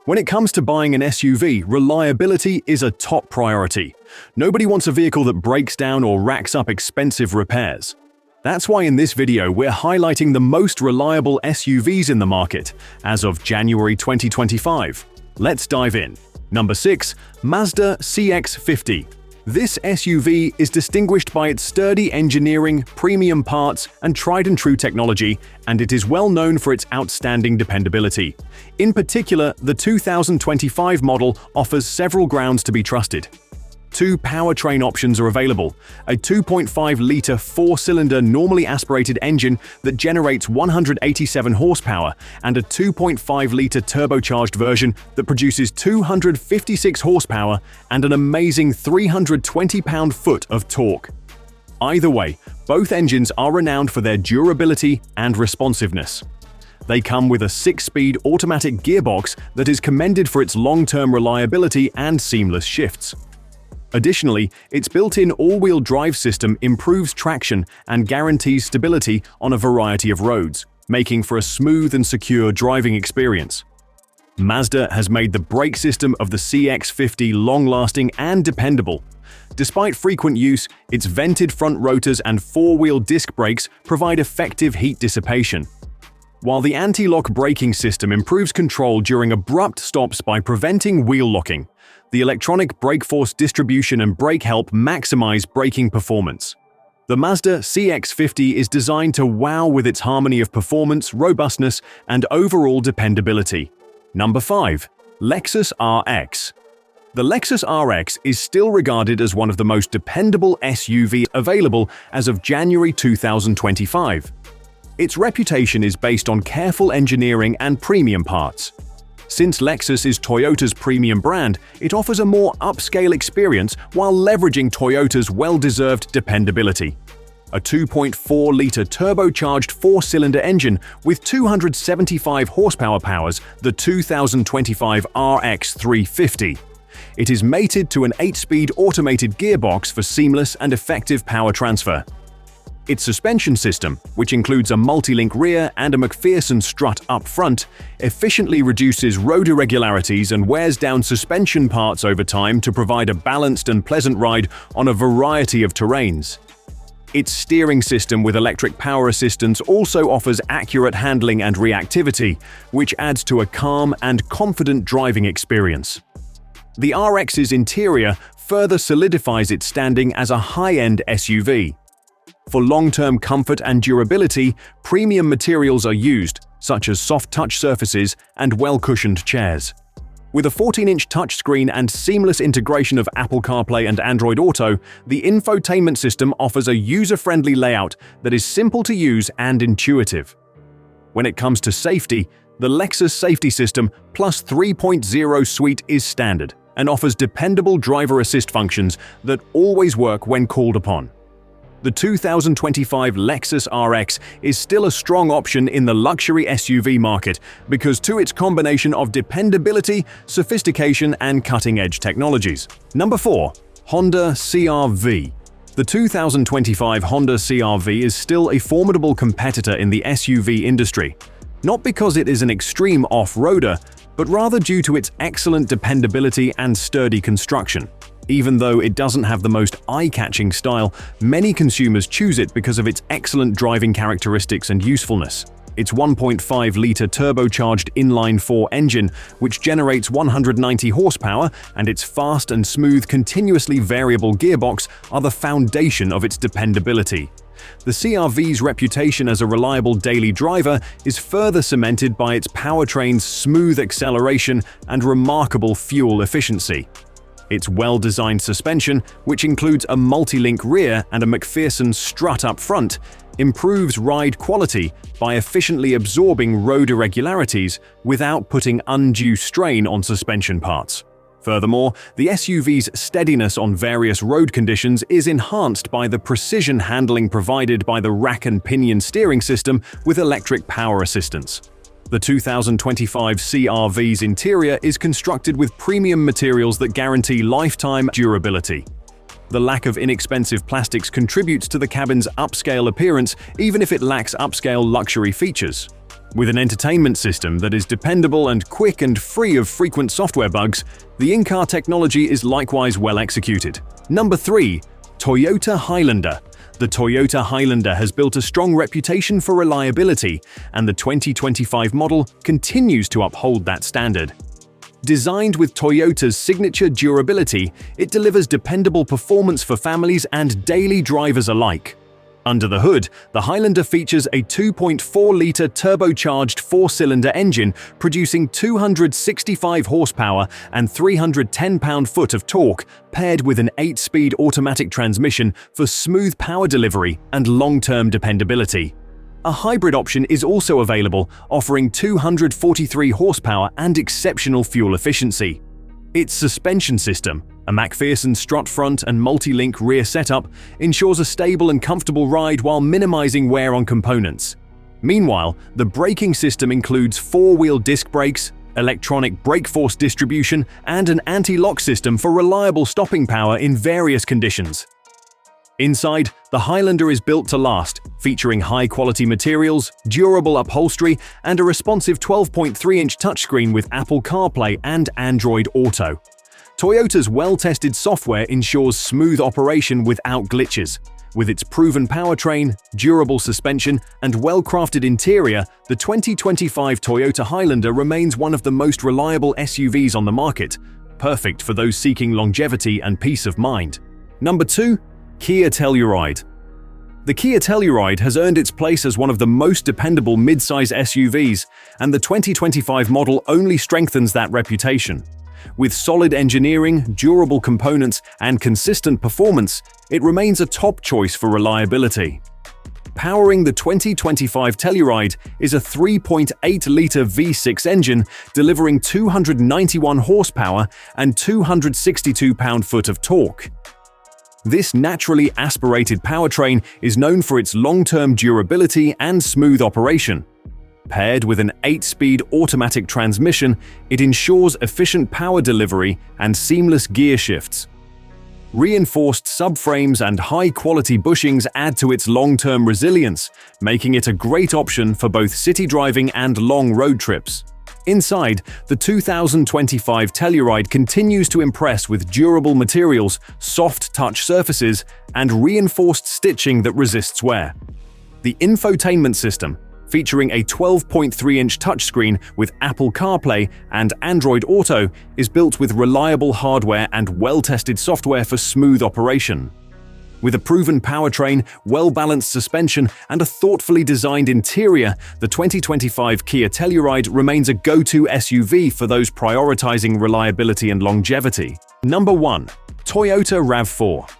When it comes to buying an SUV, reliability is a top priority. Nobody wants a vehicle that breaks down or racks up expensive repairs. That's why in this video we're highlighting the most reliable SUVs in the market as of January 2025. Let's dive in. Number 6. Mazda CX-50. This SUV is distinguished by its sturdy engineering, premium parts, and tried-and-true technology, and it is well known for its outstanding dependability. In particular, the 2025 model offers several grounds to be trusted. Two powertrain options are available: a 2.5-liter four-cylinder normally aspirated engine that generates 187 horsepower and a 2.5-liter turbocharged version that produces 256 horsepower and an amazing 320 pound-foot of torque. Either way, both engines are renowned for their durability and responsiveness. They come with a 6-speed automatic gearbox that is commended for its long-term reliability and seamless shifts. Additionally, its built-in all-wheel drive system improves traction and guarantees stability on a variety of roads, making for a smooth and secure driving experience. Mazda has made the brake system of the CX-50 long-lasting and dependable. Despite frequent use, its vented front rotors and four-wheel disc brakes provide effective heat dissipation, while the anti-lock braking system improves control during abrupt stops by preventing wheel locking. The electronic brake force distribution and brake help maximize braking performance. The Mazda CX-50 is designed to wow with its harmony of performance, robustness, and overall dependability. Number 5. Lexus RX. The Lexus RX is still regarded as one of the most dependable SUVs available as of January 2025. Its reputation is based on careful engineering and premium parts. Since Lexus is Toyota's premium brand, it offers a more upscale experience while leveraging Toyota's well-deserved dependability. A 2.4-liter turbocharged four-cylinder engine with 275 horsepower powers the 2025 RX 350. It is mated to an 8-speed automated gearbox for seamless and effective power transfer. Its suspension system, which includes a multi-link rear and a McPherson strut up front, efficiently reduces road irregularities and wears down suspension parts over time to provide a balanced and pleasant ride on a variety of terrains. Its steering system with electric power assistance also offers accurate handling and reactivity, which adds to a calm and confident driving experience. The RX's interior further solidifies its standing as a high-end SUV. For long-term comfort and durability, premium materials are used, such as soft touch surfaces and well-cushioned chairs. With a 14-inch touchscreen and seamless integration of Apple CarPlay and Android Auto, the infotainment system offers a user-friendly layout that is simple to use and intuitive. When it comes to safety, the Lexus Safety System Plus 3.0 suite is standard and offers dependable driver assist functions that always work when called upon. The 2025 Lexus RX is still a strong option in the luxury SUV market because to its combination of dependability, sophistication, and cutting-edge technologies. Number 4. Honda CR-V. The 2025 Honda CR-V is still a formidable competitor in the SUV industry, not because it is an extreme off-roader, but rather due to its excellent dependability and sturdy construction. Even though it doesn't have the most eye-catching style, many consumers choose it because of its excellent driving characteristics and usefulness. Its 1.5-liter turbocharged inline-4 engine, which generates 190 horsepower, and its fast and smooth continuously variable gearbox are the foundation of its dependability. The CR-V's reputation as a reliable daily driver is further cemented by its powertrain's smooth acceleration and remarkable fuel efficiency. Its well-designed suspension, which includes a multi-link rear and a McPherson strut up front, improves ride quality by efficiently absorbing road irregularities without putting undue strain on suspension parts. Furthermore, the SUV's steadiness on various road conditions is enhanced by the precision handling provided by the rack and pinion steering system with electric power assistance. The 2025 CR-V's interior is constructed with premium materials that guarantee lifetime durability. The lack of inexpensive plastics contributes to the cabin's upscale appearance even if it lacks upscale luxury features. With an entertainment system that is dependable and quick and free of frequent software bugs, the in-car technology is likewise well executed. Number 3. Toyota Highlander. The Toyota Highlander has built a strong reputation for reliability, and the 2025 model continues to uphold that standard. Designed with Toyota's signature durability, it delivers dependable performance for families and daily drivers alike. Under the hood, the Highlander features a 2.4-litre turbocharged 4-cylinder engine producing 265 horsepower and 310 pound-foot of torque, paired with an 8-speed automatic transmission for smooth power delivery and long-term dependability. A hybrid option is also available, offering 243 horsepower and exceptional fuel efficiency. Its suspension system, a MacPherson strut front and multi-link rear setup, ensures a stable and comfortable ride while minimizing wear on components. Meanwhile, the braking system includes 4-wheel disc brakes, electronic brake force distribution, and an anti-lock system for reliable stopping power in various conditions. Inside, the Highlander is built to last, featuring high-quality materials, durable upholstery, and a responsive 12.3-inch touchscreen with Apple CarPlay and Android Auto. Toyota's well-tested software ensures smooth operation without glitches. With its proven powertrain, durable suspension, and well-crafted interior, the 2025 Toyota Highlander remains one of the most reliable SUVs on the market, perfect for those seeking longevity and peace of mind. Number 2. Kia Telluride. The Kia Telluride has earned its place as one of the most dependable mid-size SUVs, and the 2025 model only strengthens that reputation. With solid engineering, durable components, and consistent performance, it remains a top choice for reliability. Powering the 2025 Telluride is a 3.8-litre V6 engine delivering 291 horsepower and 262 pound-foot of torque. This naturally aspirated powertrain is known for its long-term durability and smooth operation. Paired with an 8-speed automatic transmission, it ensures efficient power delivery and seamless gear shifts. Reinforced subframes and high-quality bushings add to its long-term resilience, making it a great option for both city driving and long road trips. Inside, the 2025 Telluride continues to impress with durable materials, soft touch surfaces, and reinforced stitching that resists wear. The infotainment system, featuring a 12.3-inch touchscreen with Apple CarPlay and Android Auto, is built with reliable hardware and well-tested software for smooth operation. With a proven powertrain, well-balanced suspension, and a thoughtfully designed interior, the 2025 Kia Telluride remains a go-to SUV for those prioritizing reliability and longevity. Number 1. Toyota RAV4.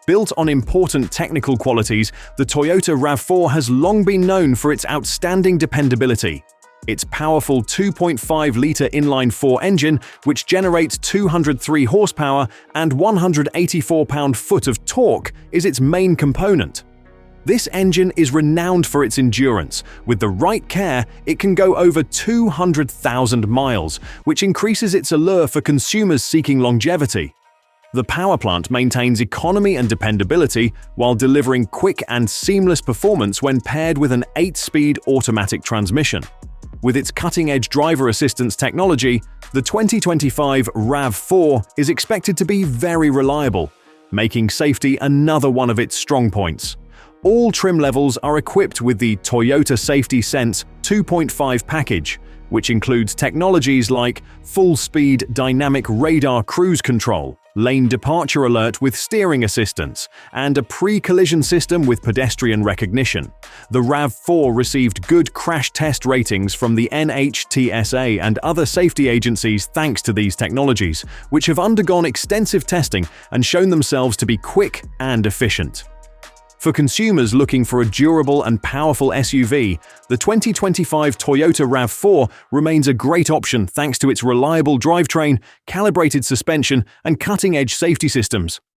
Built on important technical qualities, the Toyota RAV4 has long been known for its outstanding dependability. Its powerful 2.5-litre inline-4 engine, which generates 203 horsepower and 184 pound-foot of torque, is its main component. This engine is renowned for its endurance. With the right care, it can go over 200,000 miles, which increases its allure for consumers seeking longevity. The power plant maintains economy and dependability while delivering quick and seamless performance when paired with an 8-speed automatic transmission. With its cutting-edge driver assistance technology, the 2025 RAV4 is expected to be very reliable, making safety another one of its strong points. All trim levels are equipped with the Toyota Safety Sense 2.5 package, which includes technologies like full-speed dynamic radar cruise control, lane departure alert with steering assistance, and a pre-collision system with pedestrian recognition. The RAV4 received good crash test ratings from the NHTSA and other safety agencies thanks to these technologies, which have undergone extensive testing and shown themselves to be quick and efficient. For consumers looking for a durable and powerful SUV, the 2025 Toyota RAV4 remains a great option thanks to its reliable drivetrain, calibrated suspension, and cutting-edge safety systems.